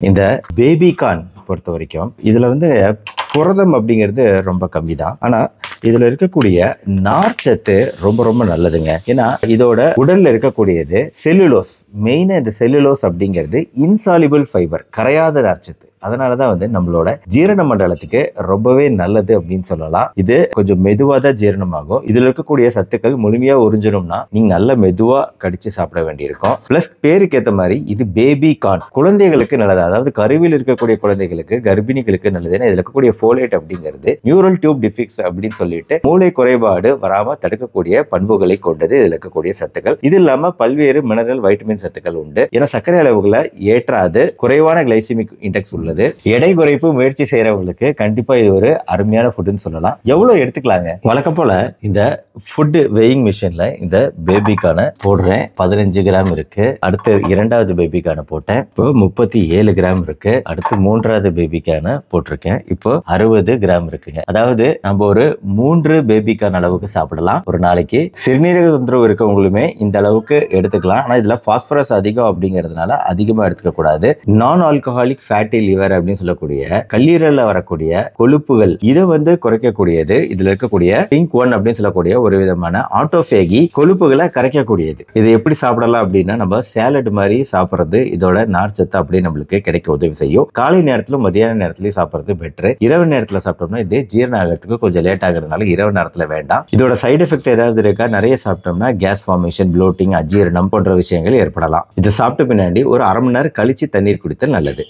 இந்த baby corn பொறுத்த வரைக்கும் இதுல வந்து புரதம் அப்படிங்கிறது ரொம்ப கம்மி தான். ஆனா இதுல இருக்கக்கூடிய நார்ச்சத்து ரொம்ப ரொம்ப நல்லதுங்க. ஏன்னா இதோட உடல்ல இருக்கக்கூடியது செல்லுலோஸ். மெயினா இந்த செல்லுலோஸ் அப்படிங்கிறது இன்சாலிபிள் ஃபைபர், கரையாத நார்ச்சத்து. அதனாலதான் வந்து நம்மளோட ஜீரண மண்டலத்துக்கு ரொம்பவே நல்லது அப்படின்னு சொல்லலாம். இது கொஞ்சம் மெதுவா தான் ஜீரணமாகும். இதுல இருக்கக்கூடிய சத்துக்கள் முழுமையா உறிஞ்சணும்னா நீங்க நல்ல மெதுவா கடிச்சு சாப்பிட வேண்டியிருக்கும். பிளஸ் பேருக்கு ஏற்ற மாதிரி இது பேபி கார்ன், குழந்தைகளுக்கு நல்லது. அதாவது கருவில் இருக்கக்கூடிய குழந்தைகளுக்கு, கர்ப்பிணிகளுக்கு நல்லது. ஏன்னா இதுல இருக்கக்கூடிய ஃபோலேட் அப்படிங்கிறது நியூரல் டியூப் டிஃபிக்ஸ் அப்படின்னு சொல்லிட்டு மூளை குறைபாடு வராம தடுக்கக்கூடிய பண்புகளை கொண்டது இதுல இருக்கக்கூடிய சத்துக்கள். இது இல்லாம பல்வேறு மினரல், வைட்டமின் சத்துக்கள் உண்டு. ஏன்னா சர்க்கரை அளவுகளை ஏற்றாது, குறைவான கிளைசிமிக் இண்டெக்ஸ் உள்ளது. எடை குறைப்பு முயற்சி செய்யறவங்களுக்கு கண்டிப்பா இது ஒரு அருமையான ஃபுட்னு சொல்லலாம். எவ்வளவு எடுத்துக்கலாங்க? வழக்கம் போல இந்த ஃபுட் வெயிங் மிஷின்ல இந்த பேபிக்கான போடுறேன். 15 கிராம் இருக்கு. அடுத்து இரண்டாவது பேபிக்கான போட்டேன். இப்போ 37 கிராம் இருக்கு. அடுத்து மூன்றாவது பேபிக்கான போட்டிருக்கேன். இப்போ 60 கிராம் இருக்குங்க. அதாவது நம்ம ஒரு 3 பேபிக்கான அளவுக்கு சாப்பிடலாம் ஒரு நாளைக்கு. சிறுநீரக தொந்தரவு இருக்கவங்களுமே இந்த அளவுக்கு எடுத்துக்கலாம். ஆனா இதுல பாஸ்பரஸ் அதிகம் அப்படிங்கிறதுனால அதிகமா எடுத்துக்க கூடாது. நான் ஆல்கஹாலிக் ஃபேட்டி லிவர் அப்படின்னு சொல்லக்கூடிய கல்லீரல்ல வரக்கூடிய கொழுப்புகள், இதை வந்து குறைக்கக்கூடியது. இதுல இருக்கக்கூடிய பிங்க் ஒன் அப்படின்னு சொல்லக்கூடிய ஒரு விதமான ஆட்டோபேகி, கொழுப்புகளை கரைக்கக்கூடியது. இதை எப்படி சாப்பிடலாம் அப்படின்னா நம்ம சேலட் மாதிரி சாப்பிடுறது இதோட நார்ச்சத்து அப்படியே நம்மளுக்கு கிடைக்க உதவி செய்யும். காலை நேரத்திலும் மதியான நேரத்திலயும் சாப்பிடுறது பெட்டர். இரவு நேரத்துல சாப்பிட்டோம்னா இது ஜீரணம் ஆகிறதுக்கு கொஞ்சம் லேட் ஆகுறதுனால இரவு நேரத்துல வேண்டாம். இதோட சைடு எஃபெக்ட் ஏதாவது இருக்கா? நிறைய சாப்பிட்டோம்னா கேஸ் ஃபார்மேஷன், ப்ளோட்டிங், அஜீரணம் போன்ற விஷயங்கள் ஏற்படலாம். இதை சாப்பிட்ட பின்னாடி ஒரு அரை மணி நேரம் கழிச்சு தண்ணீர் குடித்தல் நல்லது.